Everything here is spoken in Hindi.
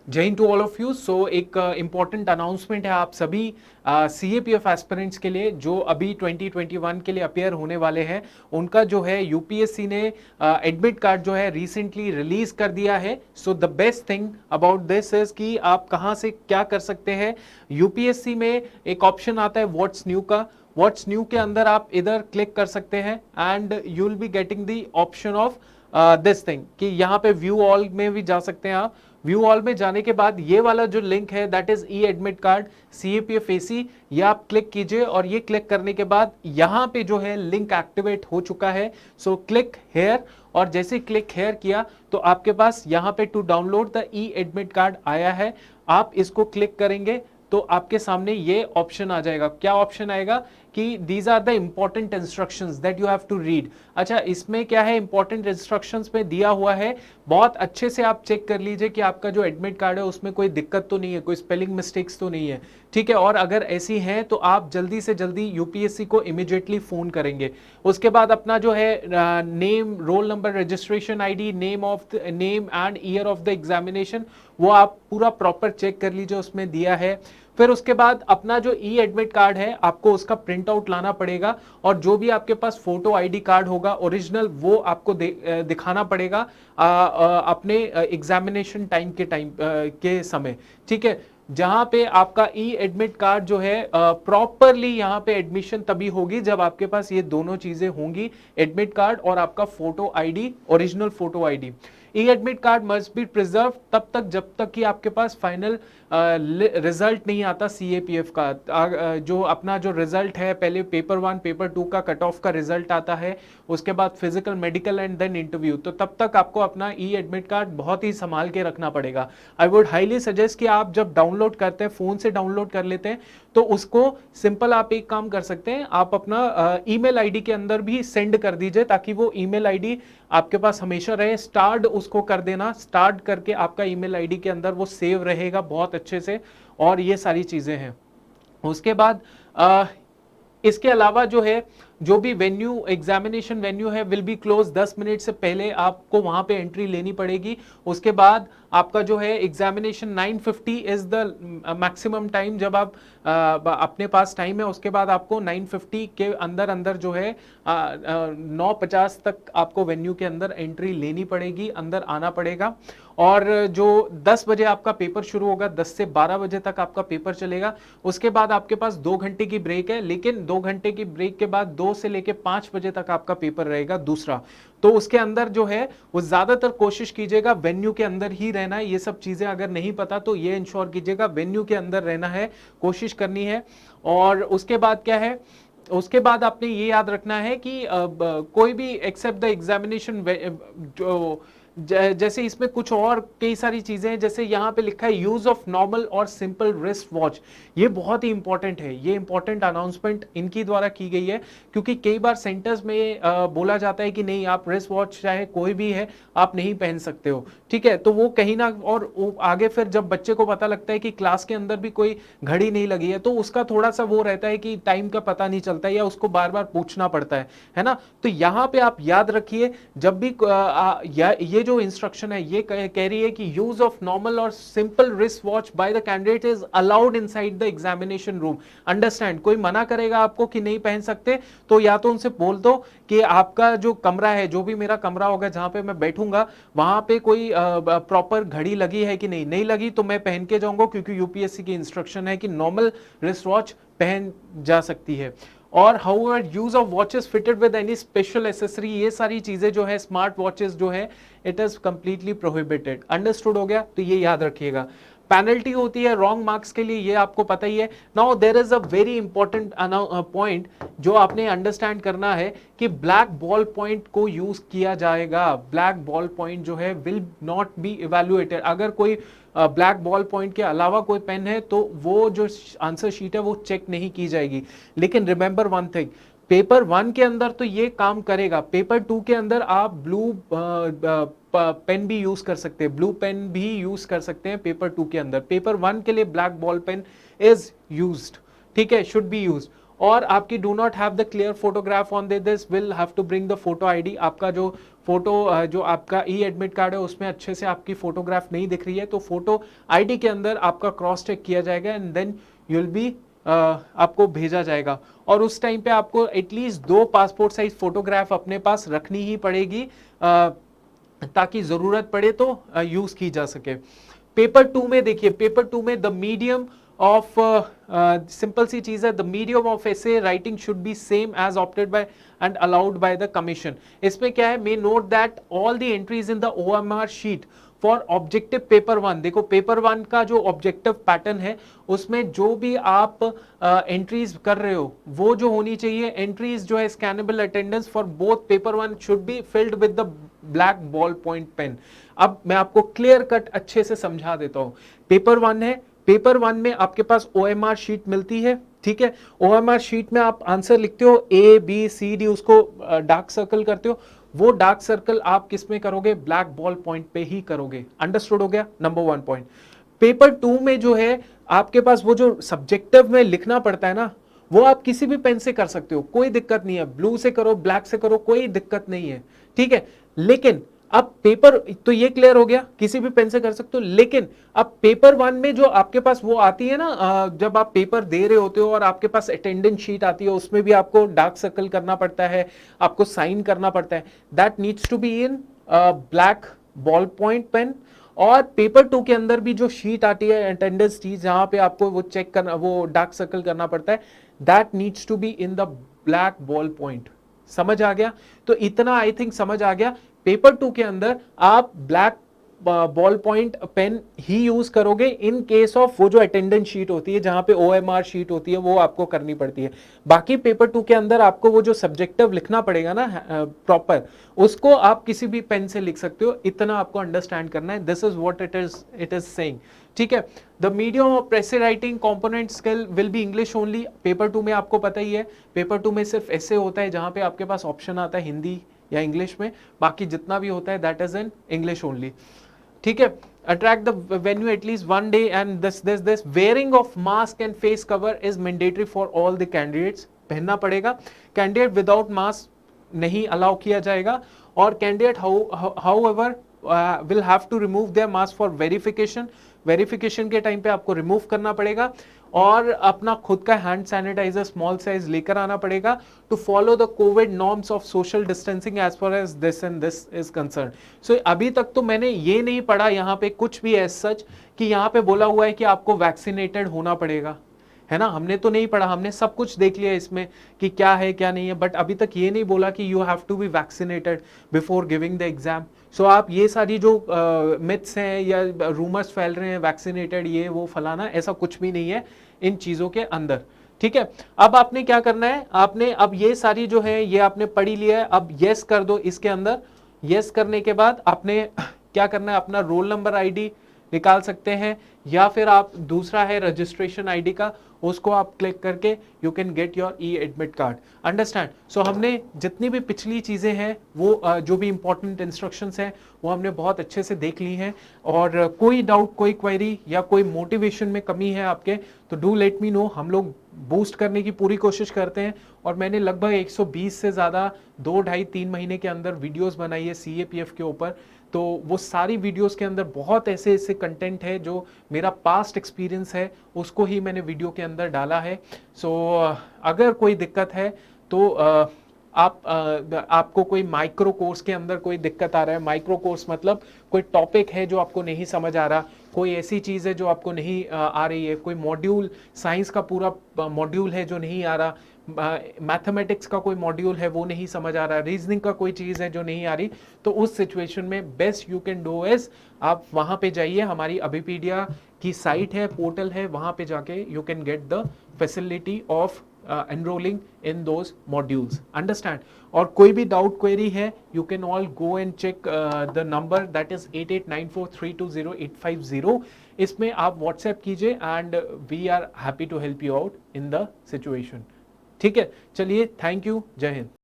जय Hind to all of you. So एक इम्पॉर्टेंट अनाउंसमेंट है आप सभी CAPF एस्पिरेंट्स के लिए जो अभी 2021 के लिए अपियर होने वाले हैं। उनका जो है यूपीएससी ने एडमिट कार्ड जो है रिसेंटली रिलीज कर दिया है। So the best thing about this is कि आप कहां से क्या कर सकते हैं। यूपीएससी में एक ऑप्शन आता है व्हाट्स न्यू का। व्हाट्स न्यू के अंदर आप इधर क्लिक कर सकते हैं and you will be getting the option of this thing कि यहाँ पे व्यू ऑल में भी जा सकते हैं आप। व्यू ऑल में जाने के बाद ये वाला जो लिंक है that is E admit card CAPF AC, ये आप क्लिक कीजिए और ये क्लिक करने के बाद यहाँ पे जो है लिंक एक्टिवेट हो चुका है। सो क्लिक हेयर और जैसे क्लिक हेयर किया तो आपके पास यहाँ पे to download the e admit card आया है। आप इसको क्लिक करेंगे तो आपके सामने ये ऑप्शन आ जाएगा। क्या ऑप्शन आएगा कि these are the important instructions that you have to read. अच्छा, इसमें क्या है, इंपॉर्टेंट इंस्ट्रक्शंस में दिया हुआ है, बहुत अच्छे से आप चेक कर लीजिए कि आपका जो एडमिट कार्ड है उसमें कोई दिक्कत तो नहीं है, कोई स्पेलिंग मिस्टेक्स तो नहीं है, ठीक है। और अगर ऐसी हैं तो आप जल्दी से जल्दी यूपीएससी को इमीडिएटली फोन करेंगे। उसके बाद अपना जो है name, roll number, registration ID, name and year of the examination, वो आप पूरा प्रॉपर चेक कर लीजिए, उसमें दिया है। फिर उसके बाद अपना जो ई एडमिट कार्ड है आपको उसका प्रिंट आउट लाना पड़ेगा और जो भी आपके पास फोटो ID कार्ड होगा ओरिजिनल वो आपको दिखाना पड़ेगा अपने एग्जामिनेशन टाइम के समय, ठीक है। जहां पे आपका ई एडमिट कार्ड जो है प्रॉपरली यहाँ पे एडमिशन तभी होगी जब आपके पास ये दोनों चीजें होंगी, एडमिट कार्ड और आपका photo ID, original photo ID। E admit card must be preserve तब तक जब तक कि आपके पास फाइनल रिजल्ट नहीं आता CAPF का। जो अपना जो रिजल्ट है, पहले पेपर 1 पेपर 2 का कट ऑफ का रिजल्ट आता है, उसके बाद physical, medical and then interview, तो तब तक आपको अपना ई एडमिट कार्ड बहुत ही संभाल के रखना पड़ेगा। आई वुड हाईली सजेस्ट कि आप जब डाउनलोड करते हैं, फोन से डाउनलोड कर लेते हैं, तो उसको सिंपल आप एक काम कर सकते हैं, आप अपना ईमेल ID के अंदर भी सेंड कर दीजिए ताकि वो ईमेल ID आपके पास हमेशा रहे। स्टार्ट उसको कर देना, स्टार्ट करके आपका ईमेल ID के अंदर वो सेव रहेगा बहुत अच्छे से। और ये सारी चीजें हैं। उसके बाद इसके अलावा जो है, जो भी वेन्यू, एग्जामिनेशन वेन्यू है विल बी क्लोज, 10 मिनट से पहले आपको वहां पे एंट्री लेनी पड़ेगी। उसके बाद आपका जो है examination 9:50 is the maximum time, जब आप अपने पास टाइम है। उसके बाद आपको 9:50 के अंदर अंदर जो है 9:50 तक आपको वेन्यू के अंदर एंट्री लेनी पड़ेगी, अंदर आना पड़ेगा। और जो 10 बजे आपका पेपर शुरू होगा, 10 से 12 बजे तक आपका पेपर चलेगा। उसके बाद आपके पास 2 घंटे की ब्रेक है, लेकिन 2 घंटे की ब्रेक के बाद 2 से लेके 5 बजे तक आपका पेपर रहेगा दूसरा। तो उसके अंदर जो है वो ज्यादातर कोशिश कीजिएगा वेन्यू के अंदर ही रहना है। ये सब चीजें अगर नहीं पता तो ये इंश्योर कीजिएगा वेन्यू के अंदर रहना है, कोशिश करनी है। और उसके बाद क्या है, उसके बाद आपने ये याद रखना है कि कोई भी एक्सेप्ट द एग्जामिनेशन, जो जैसे इसमें कुछ और कई सारी चीजें हैं, जैसे यहाँ पे लिखा है यूज ऑफ नॉर्मल और सिंपल रिस्ट वॉच। ये बहुत ही इंपॉर्टेंट है, ये इंपॉर्टेंट अनाउंसमेंट इनकी द्वारा की गई है, क्योंकि कई बार सेंटर्स में बोला जाता है कि नहीं, आप रिस्ट वॉच चाहे कोई भी है आप नहीं पहन सकते हो, ठीक है। तो वो कहीं ना, और आगे फिर जब बच्चे को पता लगता है कि क्लास के अंदर भी कोई घड़ी नहीं लगी है, तो उसका थोड़ा सा वो रहता है कि टाइम का पता नहीं चलता है या उसको बार बार पूछना पड़ता है ना। तो यहाँ पे आप याद रखिए, जब भी ये जो इंस्ट्रक्शन है ये कह रही है कि यूज ऑफ नॉर्मल और simple wrist watch by the candidate is allowed inside the examination room. Understand, कोई मना करेगा आपको कि नहीं पहन सकते तो या तो उनसे बोल दो कि आपका जो कमरा है, जो भी मेरा कमरा होगा जहां पे मैं बैठूंगा, वहां पे कोई प्रॉपर घड़ी लगी है कि नहीं, नहीं लगी तो मैं पहन के जाऊंगा, क्योंकि यूपीएससी की इंस्ट्रक्शन है कि नॉर्मल रिस्ट वॉच पहन जा सकती है। और however use of watches fitted with any special accessory, ये सारी चीजें जो है, स्मार्ट वॉचेस जो है, it is completely prohibited. Understood हो गया, तो ये याद रखिएगा। पेनल्टी होती है रॉन्ग मार्क्स के लिए, ये आपको पता ही है। Now there is a very important point जो आपने अंडरस्टैंड करना है कि ब्लैक बॉल पॉइंट को यूज किया जाएगा। ब्लैक बॉल पॉइंट जो है विल नॉट बी इवेल्युएटेड। अगर कोई ब्लैक बॉल पॉइंट के अलावा कोई पेन है तो वो जो आंसर शीट है वो चेक नहीं की जाएगी। लेकिन रिमेंबर वन थिंग, पेपर 1 के अंदर तो ये काम करेगा, पेपर 2 के अंदर आप ब्लू पेन भी यूज कर सकते हैं, ब्लू पेन भी यूज कर सकते हैं पेपर 2 के अंदर। पेपर 1 के लिए black ball pen is used, ठीक है, शुड बी यूज्ड। और आपकी do not have the clear photograph on this, will have to bring the photo ID। आपका जो फोटो जो आपका ई एडमिट कार्ड है उसमें अच्छे से आपकी फोटोग्राफ नहीं दिख रही है तो फोटो आईडी के अंदर आपका क्रॉस चेक किया जाएगा and then you will be आपको भेजा जाएगा। और उस टाइम पे आपको एटलीस्ट 2 पासपोर्ट साइज फोटोग्राफ अपने पास रखनी ही पड़ेगी ताकि जरूरत पड़े तो यूज की जा सके। पेपर 2 में देखिए, पेपर 2 में द मीडियम ऑफ सिंपल सी चीज है, the medium of essay writing should be same as opted by and allowed by the commission. इसमें क्या है, may note that all the entries in the OMR sheet for objective paper 1, देखो पेपर 1 का जो ऑब्जेक्टिव पैटर्न है उसमें जो भी आप एंट्रीज कर रहे हो वो जो होनी चाहिए एंट्रीज जो है scannable attendance for both paper 1 should be filled with the black ball point pen. अब मैं आपको क्लियर कट अच्छे से समझा देता हूं। पेपर 1 है, पेपर 1 में आपके पास ओएमआर शीट मिलती है, ठीक है। ओएमआर शीट में आप आंसर लिखते हो ए बी सी डी, उसको डार्क सर्कल करते हो, वो डार्क सर्कल आप किस में करोगे, ब्लैक बॉल पॉइंट पे ही करोगे। अंडरस्टूड हो गया, नंबर 1 पॉइंट। पेपर 2 में जो है आपके पास वो जो सब्जेक्टिव में लिखना पड़ता है ना, वो आप किसी भी पेन से कर सकते हो, कोई दिक्कत नहीं है, ब्लू से करो ब्लैक से करो कोई दिक्कत नहीं है, ठीक है। लेकिन अब पेपर तो ये क्लियर हो गया, किसी भी पेन से कर सकते हो। लेकिन अब पेपर 1 में जो आपके पास वो आती है ना, जब आप पेपर दे रहे होते हो और आपके पास अटेंडेंस शीट आती है उसमें भी आपको डार्क सर्कल करना पड़ता है, आपको साइन करना पड़ता है, that needs to be in black ball point pen. और पेपर 2 के अंदर भी जो शीट आती है अटेंडेंस शीट जहां पे आपको वो चेक करना, वो डार्क सर्कल करना पड़ता है, that needs to be in the black ball point. समझ आ गया? तो इतना आई थिंक समझ आ गया। पेपर 2 के अंदर आप ब्लैक बॉल पॉइंट पेन ही यूज करोगे इन केस ऑफ वो जो अटेंडेंस शीट होती है जहां पे ओएमआर शीट होती है वो आपको करनी पड़ती है। बाकी पेपर 2 के अंदर आपको वो जो सब्जेक्टिव लिखना पड़ेगा ना प्रॉपर, उसको आप किसी भी पेन से लिख सकते हो, इतना आपको अंडरस्टैंड करना है। This is what it is saying, ठीक है। The medium of प्रेसी writing component skill will be English only. Paper 2 में आपको पता ही है, पेपर 2 में सिर्फ ऐसे होता है जहां पे आपके पास ऑप्शन आता है हिंदी या इंग्लिश में, बाकी जितना भी होता है that is in English only, ठीक है। Attract the venue at least 1 day and this wearing of mask and face cover is mandatory for all the candidates. पहनना पड़ेगा, कैंडिडेट विदाउट मास्क नहीं अलाउ किया जाएगा। और candidate however will have to remove their mask for verification. Verification के टाइम पे आपको रिमूव करना पड़ेगा और अपना खुद का हैंड सैनिटाइजर स्मॉल साइज लेकर आना पड़ेगा to follow the covid norms of social distancing as far as this and this is concern. So अभी तक तो मैंने ये नहीं पढ़ा यहाँ पे कुछ भी एज सच कि यहाँ पे बोला हुआ है कि आपको वैक्सीनेटेड होना पड़ेगा, है ना। हमने तो नहीं पढ़ा, हमने सब कुछ देख लिया इसमें कि क्या है क्या नहीं है, बट अभी तक ये नहीं बोला कि you have to be vaccinated before giving the exam. So आप ये सारी जो मिथ्स हैं या रूमर्स फैल रहे हैं वैक्सीनेटेड ये वो फलाना, ऐसा कुछ भी नहीं है इन चीजों के अंदर, ठीक है। अब आपने क्या करना है, आपने अब ये सारी जो है ये आपने पढ़ी लिया है, अब यस कर दो इसके अंदर। यस करने के बाद आपने क्या करना है, अपना रोल नंबर आईडी निकाल सकते हैं या फिर आप दूसरा है रजिस्ट्रेशन आईडी का, उसको आप क्लिक करके you can get your e admit card. Understand? So हमने जितनी भी पिछली चीजें हैं वो जो भी इंपॉर्टेंट इंस्ट्रक्शंस हैं वो हमने बहुत अच्छे से देख ली हैं। और कोई डाउट, कोई क्वेरी या कोई मोटिवेशन में कमी है आपके तो डू लेट मी नो। हम लोग बूस्ट करने की पूरी कोशिश करते हैं और मैंने लगभग 120 से ज़्यादा 2, 2.5, 3 महीने के अंदर वीडियोस बनाई है CAPF के ऊपर। तो वो सारी वीडियोस के अंदर बहुत ऐसे ऐसे कंटेंट है जो मेरा पास्ट एक्सपीरियंस है उसको ही मैंने वीडियो के अंदर डाला है। सो अगर कोई दिक्कत है तो आपको कोई माइक्रो कोर्स के अंदर कोई दिक्कत आ रहा है, माइक्रो कोर्स मतलब कोई टॉपिक है जो आपको नहीं समझ आ रहा, कोई ऐसी चीज़ है जो आपको नहीं आ रही है, कोई मॉड्यूल साइंस का पूरा मॉड्यूल है जो नहीं आ रहा, मैथमेटिक्स का कोई मॉड्यूल है वो नहीं समझ आ रहा, रीजनिंग का कोई चीज़ है जो नहीं आ रही, तो उस सिचुएशन में best you can do is आप वहाँ पे जाइए, हमारी अभिपीडिया की साइट है, पोर्टल है, वहाँ पे जाके you can get the facility of enrolling in those modules. Understand? और कोई भी डाउट क्वेरी है you can all go and check the number that is 8894320850. इसमें आप WhatsApp कीजिए and we are happy to help you out in the situation. ठीक है, चलिए, थैंक यू, जय हिंद।